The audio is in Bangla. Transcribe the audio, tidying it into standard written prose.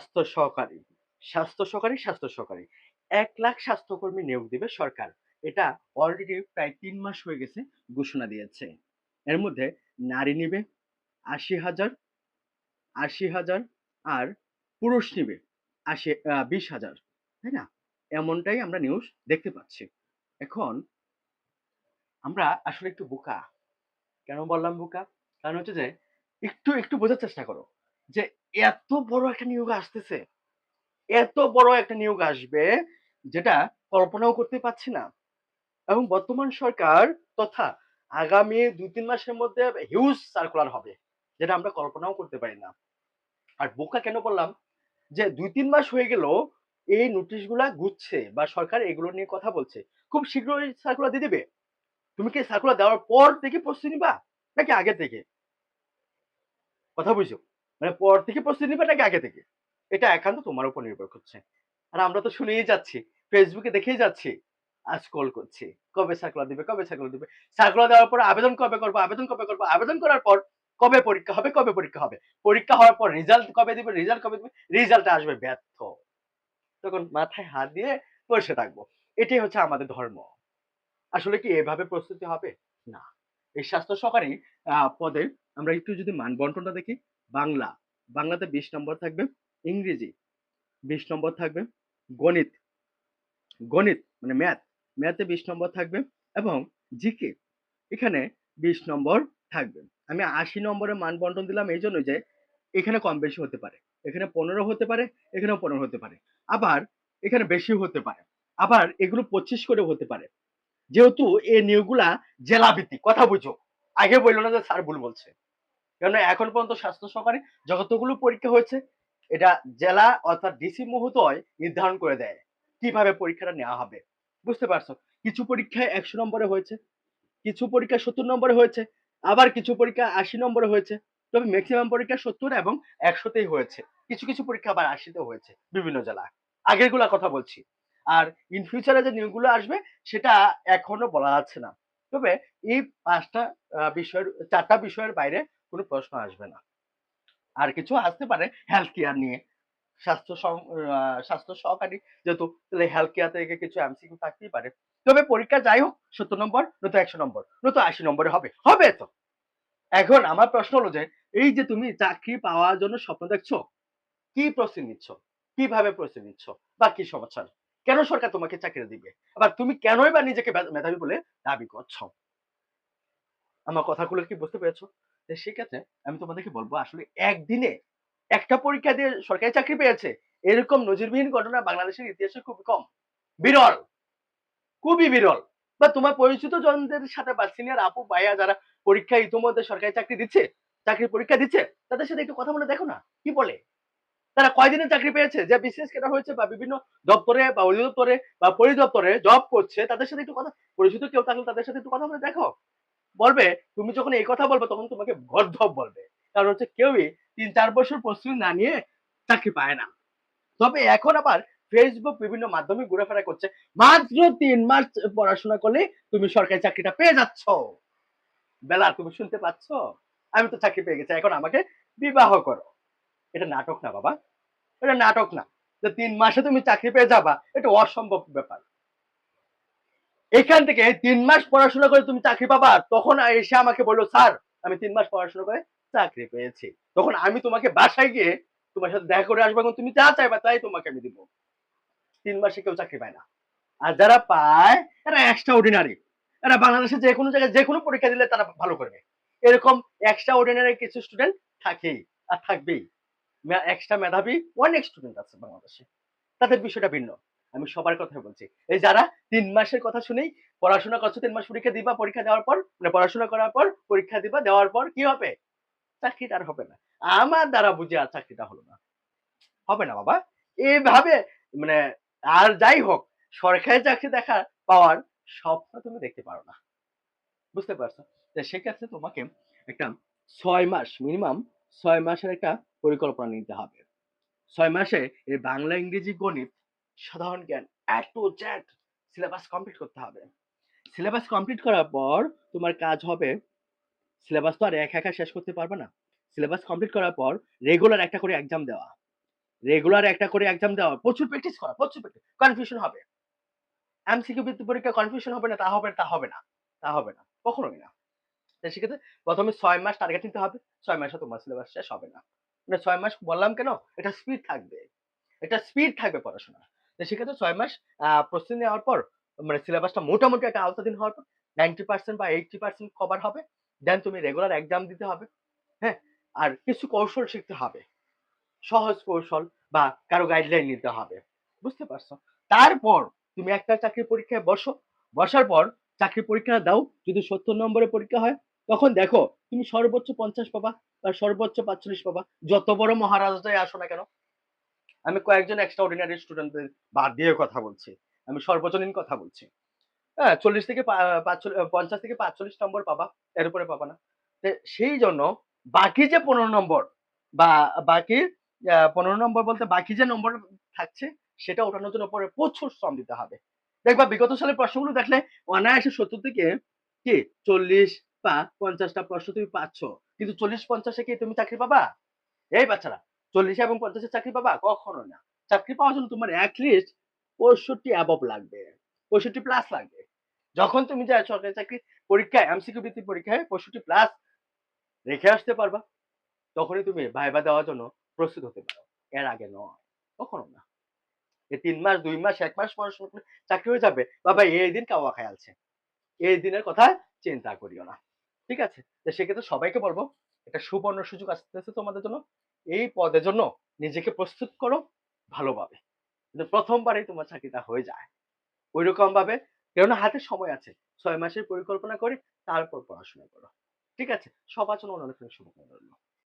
স্বাস্থ্য সহকারী, স্বাস্থ্য সহকারী ১,০০,০০০ স্বাস্থ্যকর্মী নিয়োগ দিবে সরকার। এটা অলরেডি প্রায় ৩ মাস হয়ে গেছে ঘোষণা দিয়েছে। এর মধ্যে নারী নিবে ৮০,০০০, ৮০,০০০ আর পুরুষ নিবে ২০,০০০। তাই না? এমনটাই আমরা নিউজ দেখতে পাচ্ছি। এখন আমরা আসলে একটু বোকা। কেন বললাম বোকা? কারণ হচ্ছে যে একটু বোঝার চেষ্টা করো যে এত বড় একটা নিয়োগ আসতেছে। এত বড় একটা নিয়োগ আসবে যেটা কল্পনাও করতে পারছি না। এবং বর্তমান সরকার তথা আগামী ২-৩ মাসের মধ্যে হিউজ সার্কুলার হবে। যেটা আমরা কল্পনাও করতে পারি না। আর বোকা কেন বললাম? যে ২-৩ মাস হয়ে গেল এই নোটিশ গুলা ঘুরছে বা সরকার এগুলো নিয়ে কথা বলছে। খুব শীঘ্রই সার্কুলার দিয়ে দিবে। তুমি কি সার্কুলার দেওয়ার পর থেকে প্রস্তুতি নিবা? নাকি আগে থেকে? কথা বুঝছো? মানে পর থেকে প্রস্তুতি নিবা নাকি আগে থেকে? এটা একান্ত তোমার উপর নির্ভর করছে। আর আমরা তো শুনেই যাচ্ছি। Facebook এ দেখেই যাচ্ছি। স্ক্রল করছি। কবে সার্কুলার দিবে, কবে সার্কুলার দিবে। সার্কুলার দেওয়ার পর আবেদন কবে করব, আবেদন কবে করব, আবেদন করার পর কবে পরীক্ষা হবে, কবে পরীক্ষা হবে। পরীক্ষা হওয়ার পর রেজাল্ট কবে দিবে, রেজাল্ট কবে দিবে, রেজাল্ট আসবে ব্যর্থ। তখন মাথায় হাত দিয়ে বসে থাকবো। এটাই হচ্ছে আমাদের ধর্ম। আসলে কি এভাবে প্রস্তুতি হবে? না। এই স্বাস্থ্য সহকারী পদে আমরা একটু যদি মান বন্টনটা দেখি, বাংলা, বাংলাতে ২০ নম্বর থাকবে, ইংরেজি ২০ নম্বর থাকবে, গণিত, গণিত মানে ম্যাথে ২০ নম্বর থাকবে এবং জিকে এখানে ২০ নম্বর থাকবে। আমি ৮০ নম্বরের মান বন্টন দিলাম এইজন্য যে এখানে কম বেশি হতে পারে। এখানে ১৫ হতে পারে, এখানেও ১৫ হতে পারে। আবার এখানে বেশিও হতে পারে। আবার এগুলো ২৫ করেও হতে পারে। যেহেতু এই নিয়োগগুলা জেলাভিত্তিক, কথা বুঝো। আগে বললো না যে স্যার ভুল বলছে। কেননা এখন পর্যন্ত স্বাস্থ্য সহকারী যতগুলো পরীক্ষা হয়েছে এটা জেলা অর্থাৎ ডিসি মহোদয় নির্ধারণ করে দেয় কিভাবে পরীক্ষাটা নেওয়া হবে। বুঝতে পারছো? কিছু পরীক্ষায় ১০০ নম্বরে হয়েছে, কিছু পরীক্ষা ৭০ নম্বরে হয়েছে, আবার কিছু পরীক্ষা ৮০ নম্বরে হয়েছে। তবে মেক্সিমাম পরীক্ষা ৭০ এবং ১০০ তেই হয়েছে। কিছু কিছু পরীক্ষা আবার ৮০ তেও হয়েছে বিভিন্ন জেলায়। আগেরগুলা কথা বলছি। আর ইন ফিউচারে যে নিয়োগগুলো আসবে সেটা এখনো বলা যাচ্ছে না। তবে এই ৫ টা বিষয়ের ৪ টা বিষয়ের বাইরে কোনো প্রশ্ন আসবে না। আর কিছু আসতে পারে হেলথ কেয়ার নিয়ে। স্বাস্থ্য সং স্বাস্থ্য সহকারী যেহেতু তাহলে হেলথ কেয়ার থেকে কিছু এমসিকিউ থাকতেই পারে। তবে পরীক্ষা যাই হোক ৭০ নম্বর নয়তো ১০০ নম্বর নয়তো ৮০ নম্বরে হবে। হবে তো। এখন আমার প্রশ্ন হলো যে এই যে তুমি চাকরি পাওয়ার জন্য স্বপ্ন দেখছো, কি প্রস্তুতি নিচ্ছ? কিভাবে প্রস্তুতি নিচ্ছ? বা কি সমস্যা? কেন সরকার তোমাকে চাকরি দিবে? আবার তুমি কেনই বা নিজেকে মেধাবী বলে দাবি করছো? আমার কথাগুলো কি বুঝতে পেরেছো? তো সেক্ষেত্রে আমি তোমাদেরকে বলবো আসলে একদিনে একটা পরীক্ষা দিয়ে সরকারি চাকরি পেয়েছে এরকম নজিরবিহীন ঘটনা বাংলাদেশের ইতিহাসে খুব কম। বিরল, খুবই বিরল। বা তোমার পরিচিত জনদের সাথে বা সিনিয়র আপু ভাইয়া যারা পরীক্ষায় ইতোমধ্যে সরকারি চাকরি দিচ্ছে, চাকরির পরীক্ষা দিচ্ছে, তাদের সাথে একটু কথা বলে দেখো না। কি বলে? তারা কয়দিনে চাকরি পেয়েছে? যে বিসিএস ক্যাডার হয়েছে বা বিভিন্ন দপ্তরে বা অধিদপ্তরে বা পরিদপ্তরে জব করছে তাদের সাথে একটু কথা পরিচিত কেউ থাকলে তাদের সাথে একটু কথা বলে দেখো। বলবে তুমি যখন এই কথা বলবে তখন তোমাকে গর্ধব বলবে। কারণ হচ্ছে কেউই ৩-৪ বছর প্রস্তুতি না নিয়ে চাকরি পায় না। তবে এখন আবার ফেসবুক বিভিন্ন মাধ্যমে ঘোরাফেরা করছে। মাত্র ৩ মাস পড়াশোনা করলে তুমি সরকারি চাকরিটা পেয়ে যাচ্ছ। বেলা তুমি শুনতে পাচ্ছ? আমি তো চাকরি পেয়ে গেছি। এখন আমাকে বিবাহ করো। এটা নাটক না বাবা। এটা নাটক না। যে ৩ মাসে তুমি চাকরি পেয়ে যাবা, এটা অসম্ভব ব্যাপার। এখান থেকে ৩ মাস পড়াশোনা করে তুমি চাকরি পাবা, তখন এসে আমাকে বললো, "স্যার, আমি ৩ মাস পড়াশোনা করে চাকরি পেয়েছি।" তখন আমি তোমাকে বাসায় গিয়ে তোমার সাথে দেখা করে আসবো এবং তুমি যা চাইবা তাই তোমাকে আমি দিব। ৩ মাসে কেউ চাকরি পায় না। আর যারা পায় এরা এক্সট্রা অর্ডিনারি। এরা বাংলাদেশে যেকোনো জায়গায় যেকোনো পরীক্ষা দিলে তারা ভালো করবে। এরকম এক্সট্রা অর্ডিনারি কিছু স্টুডেন্ট থাকেই আর থাকবেই। এক্সট্রা মেধাবী অনেক স্টুডেন্ট আছে বাংলাদেশে। তাদের বিষয়টা ভিন্ন। আমি সবার কথাই বলছি। এই যারা ৩ মাসের কথা শুনেই পড়াশোনা করছো ৩ মাস পরীক্ষা দিবা, পরীক্ষা দেওয়ার পর মানে পড়াশোনা করার পর পরীক্ষা দিবা, দেওয়ার পর কি হবে? চাকরিটা আর হবে না। আমার দ্বারা বুঝে আর চাকরিটা হলো না। হবে না বাবা। এভাবে মানে আর যাই হোক সরকারি চাকরি পাওয়ার স্বপ্ন তুমি দেখতে পারো না। বুঝতে পারছো? তো সেক্ষেত্রে তোমাকে একটা ৬ মাস মিনিমাম ৬ মাসের একটা পরিকল্পনা নিতে হবে। ৬ মাসে এই বাংলা, ইংরেজি, গণিত, সাধারণ জ্ঞান A to Z syllabus complete করতে হবে। সিলেবাস কমপ্লিট করার পর তোমার কাজ হবে সিলেবাস তো আর একা শেষ করতে পারবে না। সিলেবাস কমপ্লিট করার পর রেগুলার একটা করে এক্সাম দেওয়া। রেগুলার একটা করে এক্সাম দেওয়া, প্রচুর প্র্যাকটিস করা, প্রচুর প্র্যাকটিস। কনফিউশন হবে। এমসিকিউ ভিত্তিক পরীক্ষা কনফিউশন হবে না, তা হবে না, তা হবে না। তা হবে না। কখনোই না। তো সেক্ষেত্রে ১ম এ ৬ মাস টার্গেট নিতে হবে। ৬ মাসে তোমার সিলেবাস শেষ হবে না। মানে ৬ মাস বললাম কেন? এটা স্পিড থাকবে। এটা স্পিড থাকবে পড়াশোনার। তো সেক্ষেত্রে ৬ মাস প্রস্তুতি নেওয়ার পর মানে সিলেবাসটা মোটামুটি একটা আওতাধীন হওয়ার পর 90% বা 80% কভার হবে। দেন তুমি রেগুলার এক্সাম দিতে হবে। হ্যাঁ? আর কিছু কৌশল শিখতে হবে। সহজ কৌশল বা কারো গাইডলাইন নিতে হবে। বুঝতে পারছো? তারপর তুমি একটা চাকরির পরীক্ষায় বসো। বসার পর চাকরির পরীক্ষা দাও। যদি ৭০ নম্বরের পরীক্ষা হয়, তখন দেখো তুমি সর্বোচ্চ ৫০ পাবা বা সর্বোচ্চ ৪৫ পাবা। যত বড় মহারাজাই আসো না কেন? আমি কয়েকজন এক্সট্রা অর্ডিনারি স্টুডেন্টদের বাদ দিয়ে কথা বলছি। আমি সর্বজনীন কথা বলছি। হ্যাঁ, ৪০ থেকে ৫০ থেকে ৪৫ নম্বর পাবা। এর উপরে পাবা না। তো সেই জন্য বাকি যে ১৫ নম্বর বা বাকি ১৫ নম্বর বলতে বাকি যে নম্বর থাকছে সেটা ওঠানোর জন্য পরে প্রচুর শ্রম দিতে হবে। দেখবা বিগত সালের প্রশ্নগুলো দেখলে অনায়াসে ৭০ থেকে কি ৪০ বা ৫০ টা প্রশ্ন তুমি পাচ্ছ। কিন্তু ৪০-৫০ এ কি তুমি চাকরি পাবা? এই বাচ্চারা ৪০ এবং ৫০ এর চাকরি পাবা? কখনো না। চাকরি পাওয়ার জন্য তোমার এট লিস্ট ৬৫ অ্যাবভ লাগবে। ৬৫ প্লাস লাগবে। যখন তুমি যা সরকারি চাকরির পরীক্ষায় এমসিকিউ ভিত্তিক পরীক্ষায় ৬৫ প্লাস রেখে আসতে পারবা, তখনই তুমি ভাইবা দেওয়ার জন্য প্রস্তুত হতে পারো। এর আগে নয়। কখনো না। এই ৩ মাস, ২ মাস, ১ মাস পড়াশোনা করলে চাকরি হয়ে যাবে। বাবা এই দিন কাওয়া খায়ালছে। এই দিনের কথা চিন্তা করিও না। ঠিক আছে? তো সেক্ষেত্রে সবাইকে বলবো, একটা সুবর্ণ সুযোগ আসতেছে তোমাদের জন্য। এই পদের জন্য নিজেকে প্রস্তুত করো ভালোভাবে। কিন্তু ১ম বারেই তোমার চাকরিটা হয়ে যায়। ঐরকম ভাবে কেননা হাতে সময় আছে। ৬ মাসের পরিকল্পনা করে তারপর পড়াশোনা করো। ঠিক আছে? সবার জন্য অনেক, অনেক শুভকামনা রইল।